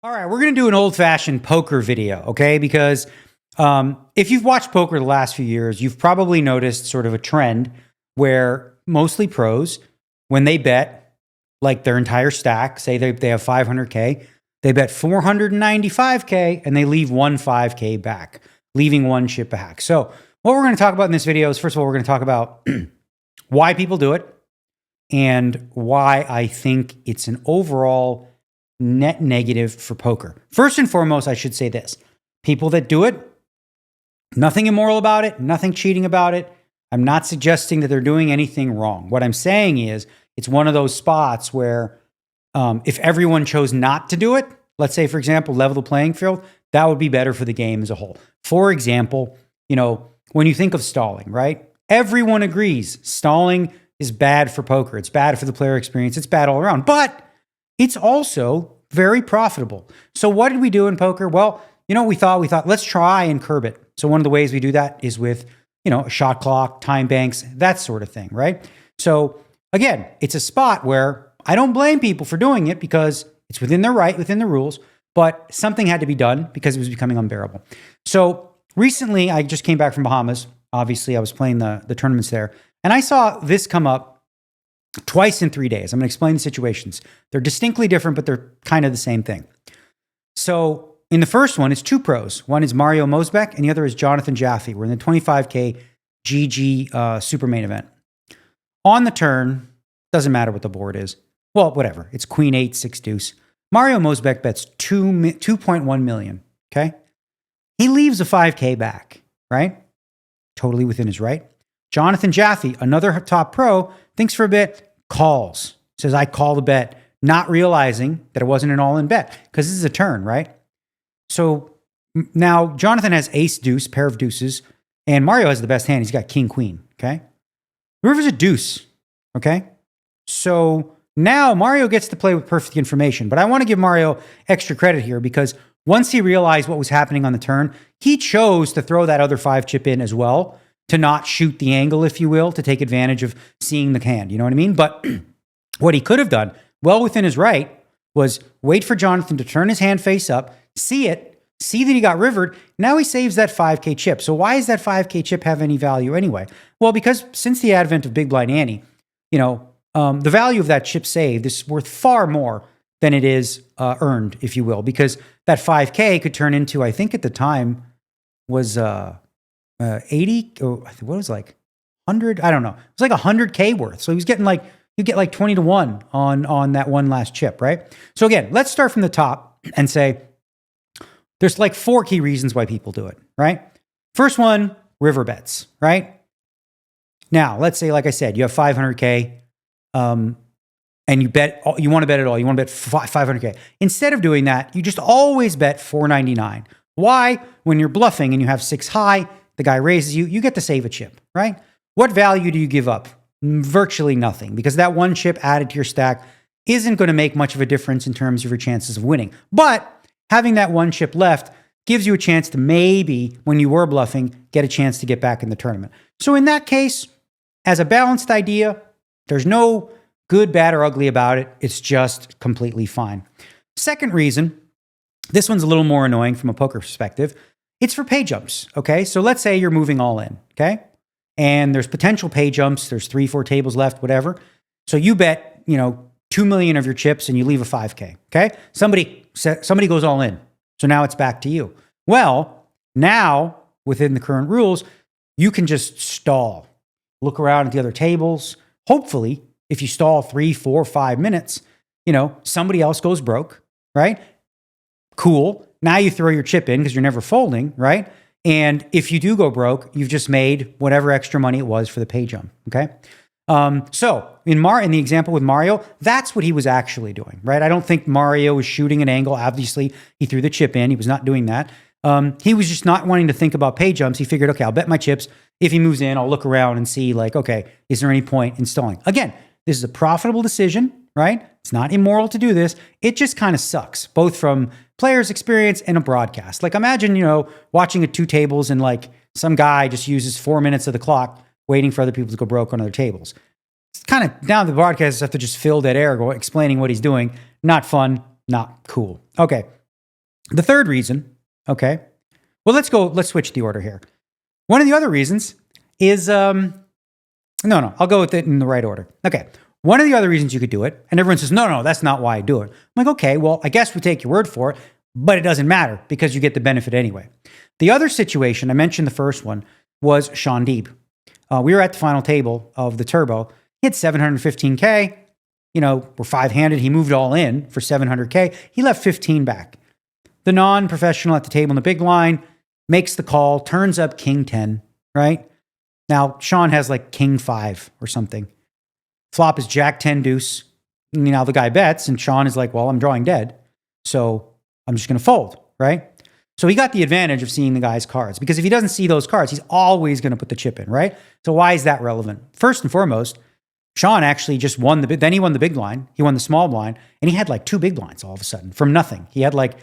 All right, we're going to do an old-fashioned poker video, okay? Because if you've watched poker the last few years, you've probably noticed sort of a trend where mostly pros, when they bet like their entire stack, say they have 500K, they bet 495K and they leave one 5K back, leaving one chip back. So what we're going to talk about in this video is, first of all, we're going to talk about why people do it and why I think it's an overall net negative for poker. First and foremost, I should say this. People that do it, nothing immoral about it, nothing cheating about it. I'm not suggesting that they're doing anything wrong. What I'm saying is it's one of those spots where if everyone chose not to do it, let's say, for example, level the playing field, that would be better for the game as a whole. For example, when you think of stalling, right? Everyone agrees stalling is bad for poker. It's bad for the player experience. It's bad all around. But it's also very profitable. So what did we do in poker? Well, we thought, let's try and curb it. So one of the ways we do that is with, a shot clock, time banks, that sort of thing, right? So again, it's a spot where I don't blame people for doing it because it's within their right, within the rules, but something had to be done because it was becoming unbearable. So recently, I just came back from Bahamas. Obviously, I was playing the tournaments there, and I saw this come up twice in 3 days. I'm going to explain the situations. They're distinctly different, but they're kind of the same thing. So in the first one, it's two pros. One is Mario Mosbeck, and the other is Jonathan Jaffe. We're in the 25K GG Super Main Event. On the turn, doesn't matter what the board is. Well, whatever. It's Queen 8, 6 deuce. Mario Mosbeck bets 2.1 million, okay? He leaves a 5K back, right? Totally within his right. Jonathan Jaffe, another top pro, thinks for a bit, calls. Says, I call the bet, not realizing that it wasn't an all-in bet because this is a turn, right? So now Jonathan has ace deuce, pair of deuces, and Mario has the best hand. He's got king queen, okay? The river's a deuce, okay? So now Mario gets to play with perfect information, but I want to give Mario extra credit here because once he realized what was happening on the turn, he chose to throw that other 5 chip in as well, to not shoot the angle, if you will, to take advantage of seeing the hand. You know what I mean? But what he could have done, well within his right, was wait for Jonathan to turn his hand face up, see it, see that he got rivered. Now he saves that 5K chip. So why does that 5K chip have any value anyway? Well, because since the advent of Big Blind Ante, the value of that chip saved is worth far more than it is earned, if you will, because that 5K could turn into, I think at the time, was 80, or what was it, like 100? I don't know. It was like 100K worth. So he was getting you get like 20 to 1 on that one last chip, right? So again, let's start from the top and say there's like 4 key reasons why people do it, right? First one, river bets, right? Now, let's say, like I said, you have 500K, and you want to bet it all. You want to bet 500K. Instead of doing that, you just always bet 499. Why? When you're bluffing and you have 6 high, the guy raises you, you get to save a chip, right? What value do you give up? Virtually nothing, because that one chip added to your stack isn't going to make much of a difference in terms of your chances of winning. But having that one chip left gives you a chance to maybe, when you were bluffing, get a chance to get back in the tournament. So in that case, as a balanced idea, there's no good, bad, or ugly about it. It's just completely fine. Second reason, this one's a little more annoying from a poker perspective. It's for pay jumps, okay? So let's say you're moving all in, okay? And there's potential pay jumps. There's 3, 4 tables left, whatever. So you bet, 2 million of your chips and you leave a 5K, okay? Somebody goes all in. So now it's back to you. Well, now within the current rules, you can just stall. Look around at the other tables. Hopefully, if you stall 3, 4, 5 minutes, somebody else goes broke, right? Cool. Now you throw your chip in because you're never folding, right? And if you do go broke, you've just made whatever extra money it was for the pay jump, okay? So in the example with Mario, that's what he was actually doing, right? I don't think Mario was shooting an angle. Obviously, he threw the chip in. He was not doing that. He was just not wanting to think about pay jumps. He figured, okay, I'll bet my chips. If he moves in, I'll look around and see okay, is there any point in stalling? Again, this is a profitable decision, right? It's not immoral to do this. It just kind of sucks, both from player's experience and a broadcast. Imagine, watching at 2 tables and some guy just uses 4 minutes of the clock waiting for other people to go broke on other tables. It's kind of, now the broadcasters have to just fill dead air explaining what he's doing. Not fun, not cool. Okay, The third reason, okay, well, let's switch the order here. One of the other reasons is, no, I'll go with it in the right order. Okay. One of the other reasons you could do it, and everyone says, no, that's not why I do it. I'm like, okay, well, I guess we take your word for it, but it doesn't matter because you get the benefit anyway. The other situation, I mentioned the first one, was Sean Deeb. We were at the final table of the Turbo. He had 715K. We're five-handed. He moved all in for 700K. He left 15 back. The non-professional at the table in the big line makes the call, turns up King 10, right? Now, Sean has like King 5 or something. Flop is Jack 10 deuce. Now the guy bets, and Sean is like, well, I'm drawing dead, so I'm just going to fold, right? So he got the advantage of seeing the guy's cards, because if he doesn't see those cards, he's always going to put the chip in, right? So why is that relevant? First and foremost, Sean actually just won then he won the big blind, he won the small blind, and he had like two big blinds all of a sudden from nothing. He had like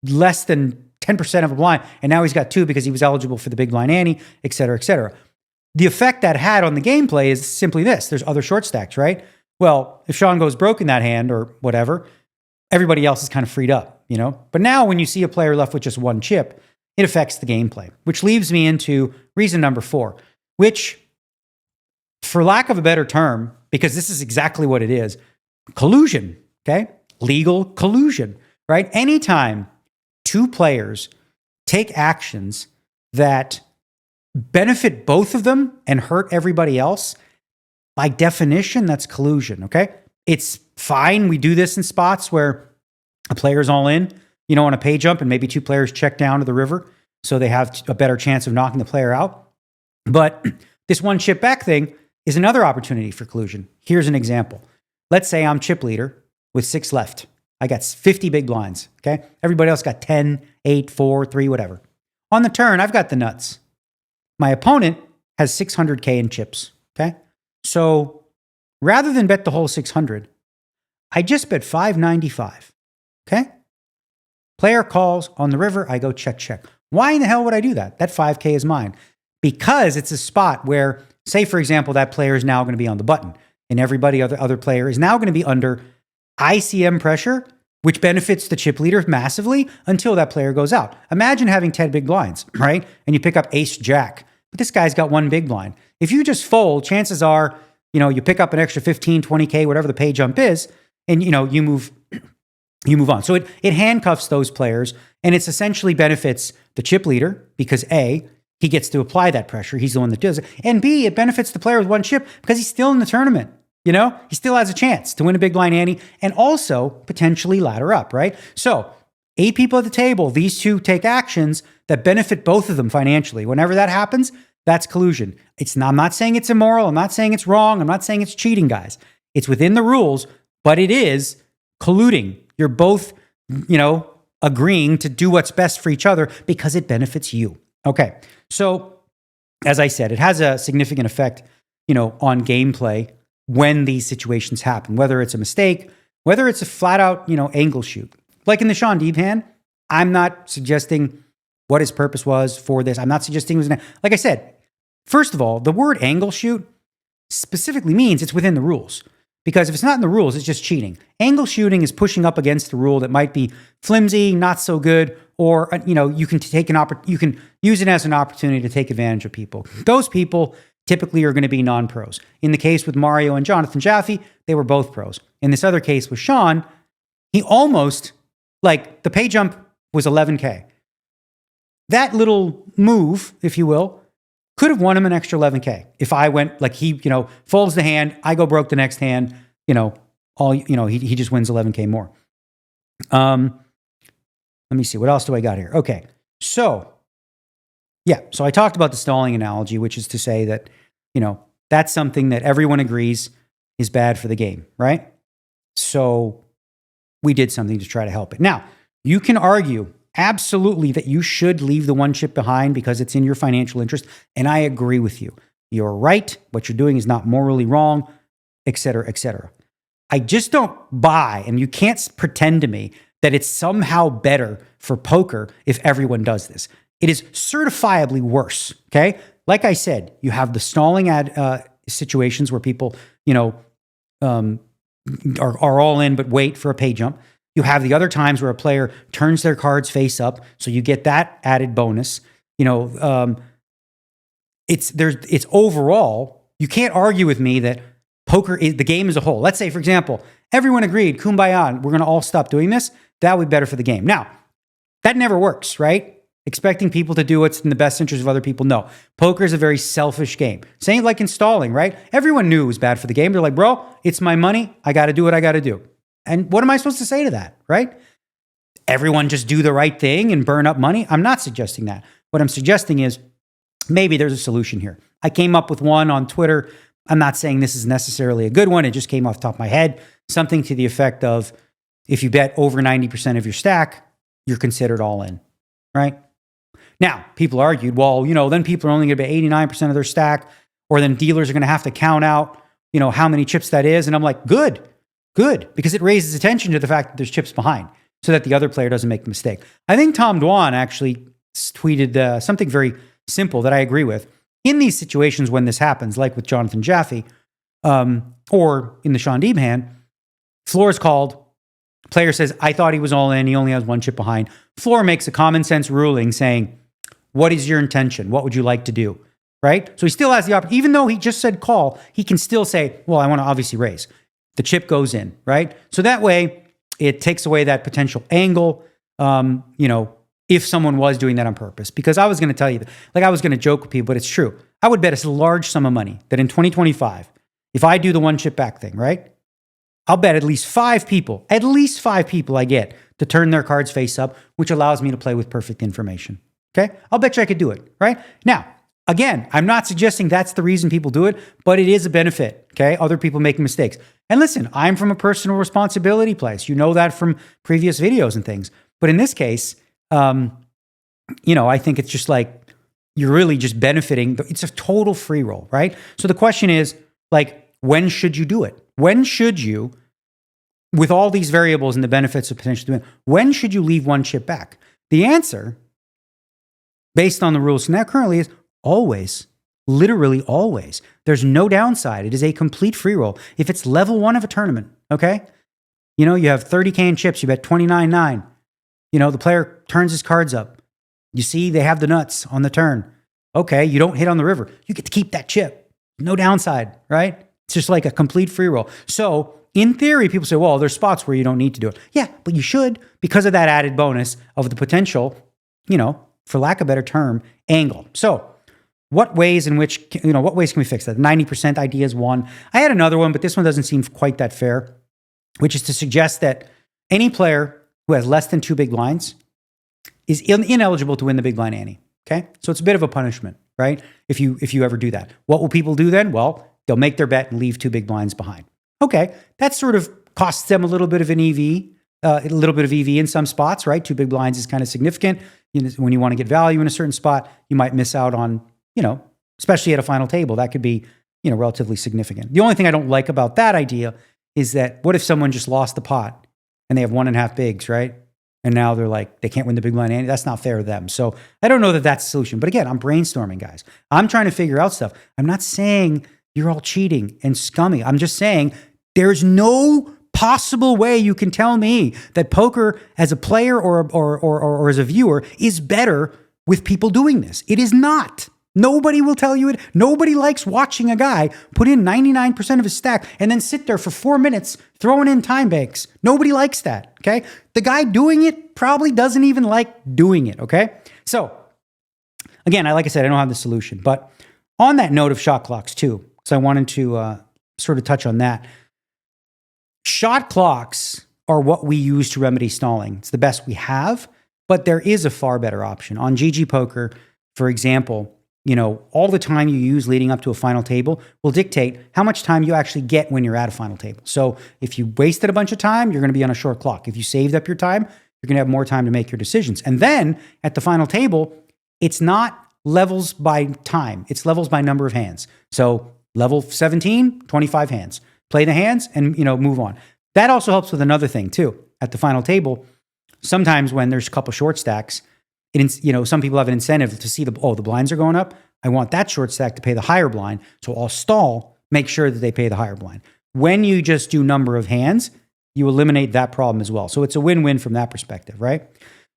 less than 10% of a blind, and now he's got two because he was eligible for the big blind ante, et cetera, et cetera. The effect that had on the gameplay is simply this. There's other short stacks, right? Well, if Sean goes broke in that hand or whatever, everybody else is kind of freed up, But now when you see a player left with just one chip, it affects the gameplay, which leaves me into reason number 4, which, for lack of a better term, because this is exactly what it is, collusion, okay? Legal collusion, right? Anytime two players take actions that benefit both of them and hurt everybody else, by definition, that's collusion, okay? It's fine. We do this in spots where a player's all in, on a pay jump, and maybe two players check down to the river, so they have a better chance of knocking the player out. But this one chip back thing is another opportunity for collusion. Here's an example. Let's say I'm chip leader with 6 left. I got 50 big blinds, okay? Everybody else got 10, 8, 4, 3, whatever. On the turn, I've got the nuts. My opponent has 600K in chips, okay? So rather than bet the whole 600, I just bet 595, okay? Player calls on the river, I go check, check. Why in the hell would I do that? That 5K is mine. Because it's a spot where, say, for example, that player is now going to be on the button, and everybody, other player, is now going to be under ICM pressure, which benefits the chip leader massively until that player goes out. Imagine having 10 big blinds, right? And you pick up ace jack, but this guy's got one big blind. If you just fold, chances are, you pick up an extra 15, 20K, whatever the pay jump is, and, you move on. So it handcuffs those players, and it's essentially benefits the chip leader because A, he gets to apply that pressure. He's the one that does it. And B, it benefits the player with one chip because he's still in the tournament. He still has a chance to win a big blind ante and also potentially ladder up, right? So 8 people at the table, these two take actions that benefit both of them financially. Whenever that happens, that's collusion. I'm not saying it's immoral. I'm not saying it's wrong. I'm not saying it's cheating, guys. It's within the rules, but it is colluding. You're both, agreeing to do what's best for each other because it benefits you. Okay. So as I said, it has a significant effect, on gameplay when these situations happen, whether it's a mistake, whether it's a flat out, angle shoot. Like in the Sean Deeb hand, I'm not suggesting what his purpose was for this. I'm not suggesting it was like I said, first of all, the word angle shoot specifically means it's within the rules. Because if it's not in the rules, it's just cheating. Angle shooting is pushing up against a rule that might be flimsy, not so good, or you can you can use it as an opportunity to take advantage of people. Those people typically are going to be non-pros. In the case with Mario and Jonathan Jaffe, they were both pros. In this other case with Sean, he almost, the pay jump was 11K. That little move, if you will, could have won him an extra 11K. If I went, he, folds the hand, I go broke the next hand, he just wins 11K more. Let me see, what else do I got here? Okay, so I talked about the stalling analogy, which is to say that, that's something that everyone agrees is bad for the game, right? So we did something to try to help it. Now, you can argue absolutely that you should leave the one chip behind because it's in your financial interest, and I agree with you. You're right. What you're doing is not morally wrong, et cetera, et cetera. I just don't buy, and you can't pretend to me that it's somehow better for poker if everyone does this. It is certifiably worse, okay? Like I said, you have the stalling situations where people, are all in but wait for a pay jump. You You have the other times where a player turns their cards face up, so you get that added bonus. It's overall, you can't argue with me that poker is the game as a whole. Let's say, for example, everyone agreed, kumbaya, we're going to all stop doing this. That would be better for the game. Now, that never works, right? Expecting people to do what's in the best interest of other people. No, poker is a very selfish game. Same like installing, right? Everyone knew it was bad for the game. They're like, bro, it's my money. I got to do what I got to do. And what am I supposed to say to that, right? Everyone just do the right thing and burn up money? I'm not suggesting that. What I'm suggesting is maybe there's a solution here. I came up with one on Twitter. I'm not saying this is necessarily a good one. It just came off the top of my head. Something to the effect of, if you bet over 90% of your stack, you're considered all in, right? Now, people argued, well, then people are only going to bet 89% of their stack, or then dealers are going to have to count out, how many chips that is. And I'm like, good, because it raises attention to the fact that there's chips behind so that the other player doesn't make the mistake. I think Tom Dwan actually tweeted something very simple that I agree with. In these situations when this happens, like with Jonathan Jaffe, or in the Sean Deeb hand, floor is called. Player says, I thought he was all in. He only has one chip behind. Floor makes a common sense ruling saying, what is your intention? What would you like to do? Right? So he still has the opportunity. Even though he just said call, he can still say, well, I want to obviously raise. The chip goes in, right? So that way, it takes away that potential angle, if someone was doing that on purpose. Because I was going to tell you, I was going to joke with people, but it's true. I would bet a large sum of money that in 2025, if I do the one chip back thing, right? I'll bet at least five people I get to turn their cards face up, which allows me to play with perfect information. Okay? I'll bet you I could do it, right? Now, again, I'm not suggesting that's the reason people do it, but it is a benefit, okay? Other people making mistakes. And listen, I'm from a personal responsibility place. You know that from previous videos and things. But in this case, I think it's just like you're really just benefiting. It's a total free roll, right? So the question is, when should you do it? When should you, with all these variables and the benefits of potentially doing it, when should you leave one chip back? The answer, based on the rules now currently, is always. Literally always. There's no downside. It is a complete free roll. If it's level 1 of a tournament, okay? You have 30K in chips, you bet 29.9. The player turns his cards up. You see they have the nuts on the turn. Okay, you don't hit on the river. You get to keep that chip. No downside, right? It's just like a complete free roll. So in theory, people say, well, there's spots where you don't need to do it. Yeah, but you should, because of that added bonus of the potential, for lack of a better term, angle. So what ways can we fix that? 90% idea is one. I had another one, but this one doesn't seem quite that fair, which is to suggest that any player who has less than 2 big blinds is ineligible to win the big blind ante. Okay? So it's a bit of a punishment, right? If you ever do that. What will people do then? Well, they'll make their bet and leave 2 big blinds behind. Okay, that sort of costs them a little bit of an EV, a little bit of EV in some spots, right? 2 big blinds is kind of significant. When you want to get value in a certain spot, you might miss out on, especially at a final table, that could be, relatively significant. The only thing I don't like about that idea is that what if someone just lost the pot and they have 1.5 bigs, right? And now they're like, they can't win the big blind ante. That's not fair to them. So I don't know that that's the solution. But again, I'm brainstorming, guys. I'm trying to figure out stuff. I'm not saying you're all cheating and scummy. I'm just saying there's no possible way you can tell me that poker as a player or as a viewer is better with people doing this. It is not. Nobody will tell you it. Nobody likes watching a guy put in 99% of his stack and then sit there for 4 minutes throwing in time banks. Nobody likes that, okay? The guy doing it probably doesn't even like doing it, okay? So, again, like I said, I don't have the solution. But on that note of shot clocks too, so I wanted to sort of touch on that. Shot clocks are what we use to remedy stalling. It's the best we have, but there is a far better option. On GG Poker, for example, all the time you use leading up to a final table will dictate how much time you actually get when you're at a final table. So if you wasted a bunch of time, you're going to be on a short clock. If you saved up your time, you're going to have more time to make your decisions. And then at the final table, it's not levels by time. It's levels by number of hands. So level 17, 25 hands. Play the hands and, move on. That also helps with another thing too. At the final table, sometimes when there's a couple short stacks, some people have an incentive to see the blinds are going up. I want that short stack to pay the higher blind. So I'll stall, make sure that they pay the higher blind. When you just do number of hands, you eliminate that problem as well. So it's a win-win from that perspective, right?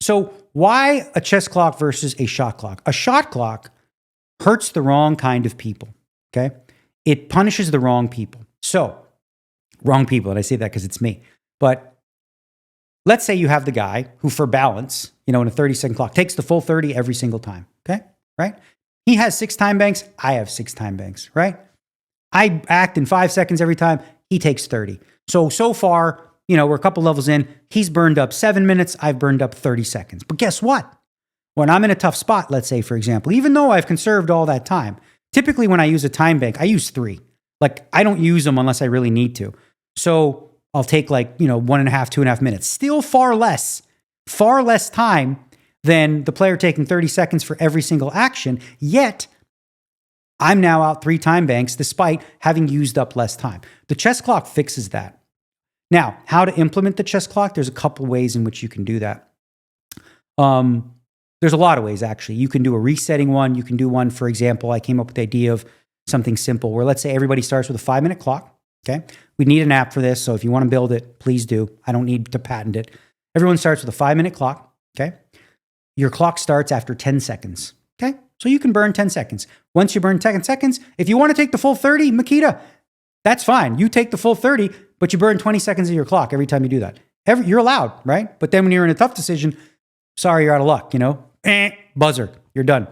So why a chess clock versus a shot clock? A shot clock hurts the wrong kind of people, okay? It punishes the wrong people. So, wrong people, and I say that because it's me. But let's say you have the guy who, for balance, in a 30-second clock, takes the full 30 every single time, okay? Right? He has 6 time banks. I have 6 time banks, right? I act in 5 seconds every time. He takes 30. So far, we're a couple levels in. He's burned up 7 minutes. I've burned up 30 seconds. But guess what? When I'm in a tough spot, let's say, for example, even though I've conserved all that time, typically when I use a time bank, I use 3. Like, I don't use them unless I really need to. So I'll take 1.5, 2.5 minutes. Still far less time than the player taking 30 seconds for every single action. Yet, I'm now out 3 time banks despite having used up less time. The chess clock fixes that. Now, how to implement the chess clock? There's a couple ways in which you can do that. There's a lot of ways, actually. You can do a resetting one. You can do one, for example, I came up with the idea of something simple where, let's say, everybody starts with a 5-minute clock, okay? We need an app for this, so if you want to build it, please do. I don't need to patent it. Everyone starts with a 5-minute clock, okay? Your clock starts after 10 seconds, okay? So you can burn 10 seconds. Once you burn 10 seconds, if you want to take the full 30, Makita, that's fine. You take the full 30, but you burn 20 seconds of your clock every time you do that. You're allowed, right? But then when you're in a tough decision, sorry, you're out of luck, buzzer, you're done.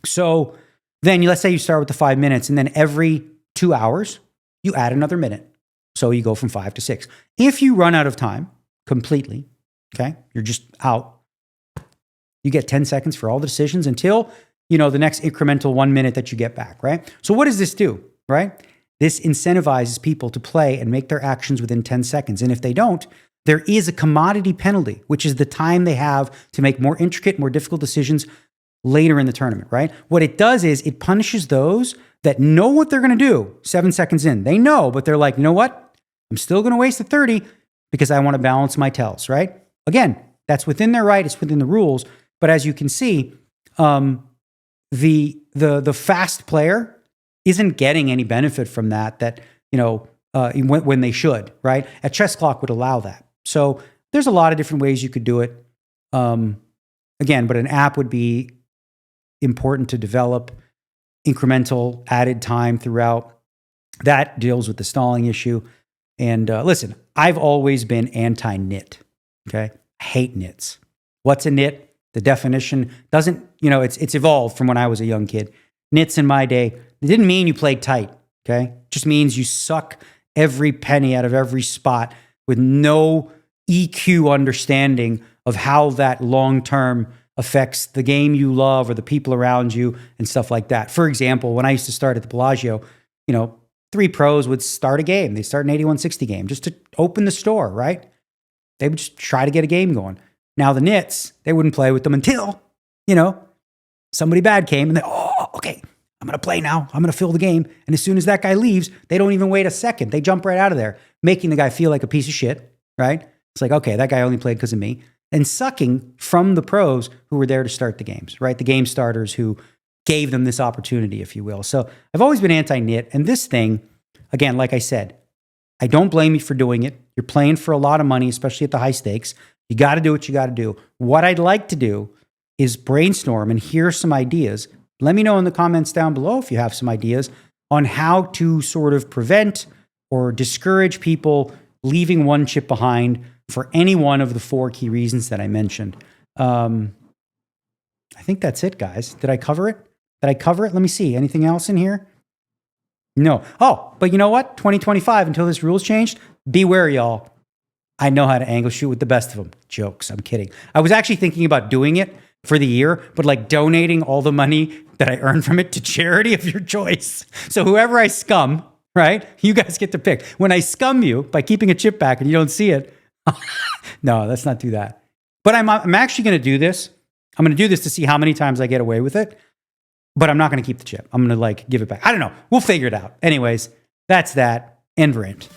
So then let's say you start with the 5 minutes, and then every 2 hours, you add another minute. So you go from 5 to 6. If you run out of time completely, okay, you're just out, you get 10 seconds for all the decisions until, the next incremental 1 minute that you get back, right? So what does this do, right? This incentivizes people to play and make their actions within 10 seconds. And if they don't, there is a commodity penalty, which is the time they have to make more intricate, more difficult decisions later in the tournament, right? What it does is it punishes those that know what they're going to do 7 seconds in. They know, but they're like, you know what? I'm still going to waste the 30 because I want to balance my tells, right? Again, that's within their right. It's within the rules. But as you can see, the fast player isn't getting any benefit from that, when they should, right? A chess clock would allow that. So there's a lot of different ways you could do it. Again, but an app would be important to develop. Incremental added time throughout. That deals with the stalling issue. And listen, I've always been anti-nit, okay? I hate nits. What's a nit? The definition doesn't, it's evolved from when I was a young kid. Nits in my day, it didn't mean you played tight, okay? It just means you suck every penny out of every spot with no EQ understanding of how that long-term affects the game you love or the people around you and stuff like that. For example, when I used to start at the Bellagio, 3 pros would start a game. They start an 8160 game just to open the store, right? They would just try to get a game going. Now the nits, they wouldn't play with them until, somebody bad came and they, okay, I'm going to play now. I'm going to fill the game. And as soon as that guy leaves, they don't even wait a second. They jump right out of there, making the guy feel like a piece of shit, right? It's like, okay, that guy only played because of me. And sucking from the pros who were there to start the games, right? The game starters who gave them this opportunity, if you will. So I've always been anti-nit. And this thing, again, like I said, I don't blame you for doing it. You're playing for a lot of money, especially at the high stakes. You got to do what you got to do. What I'd like to do is brainstorm and hear some ideas. Let me know in the comments down below if you have some ideas on how to sort of prevent or discourage people leaving one chip behind for any one of the 4 key reasons that I mentioned. I think that's it, guys. Did I cover it? Let me see. Anything else in here? No. Oh, but you know what? 2025, until this rule's changed, beware, y'all. I know how to angle shoot with the best of them. Jokes. I'm kidding. I was actually thinking about doing it for the year, but donating all the money that I earn from it to charity of your choice. So whoever I scum, right? You guys get to pick. When I scum you by keeping a chip back and you don't see it, no, let's not do that. But I'm actually going to do this. I'm going to do this to see how many times I get away with it. But I'm not going to keep the chip. I'm going to give it back. I don't know. We'll figure it out. Anyways, that's that. End rant.